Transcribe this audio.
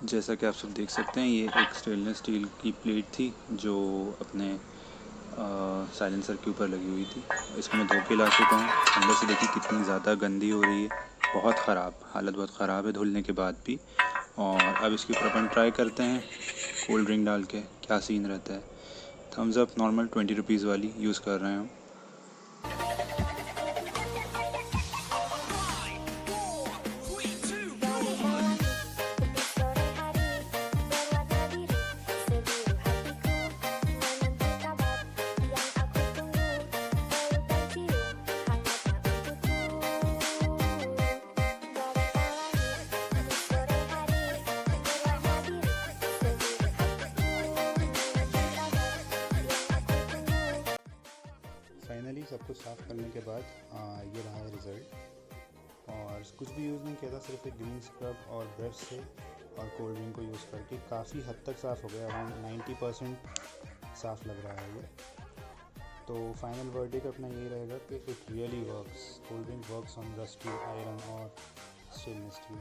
जैसा कि आप सब देख सकते हैं, ये एक स्टेनलेस स्टील की प्लेट थी जो अपने साइलेंसर के ऊपर लगी हुई थी। इसको मैं धो के ला चुका हूँ। अंदर से देखिए कितनी ज़्यादा गंदी हो रही है, बहुत ख़राब हालत, बहुत ख़राब है धुलने के बाद भी। और अब इसके ऊपर अपन ट्राई करते हैं कोल्ड ड्रिंक डाल के क्या सीन रहता है। थम्स अप नॉर्मल 20 रुपीज़ वाली यूज़ कर रहे हैं हम। फाइनली सब कुछ साफ़ करने के बाद ये रहा है रिज़ल्ट। और कुछ भी यूज़ नहीं किया था, सिर्फ एक ग्रीन स्क्रब और ब्रश से और कोल्ड ड्रिंक को यूज़ करके काफ़ी हद तक साफ़ हो गया। अराउंड 90% साफ़ लग रहा है ये। तो फाइनल वर्डिक्ट अपना यही रहेगा कि it really works, cold drink works on rusty iron और स्टेनलेस स्टील।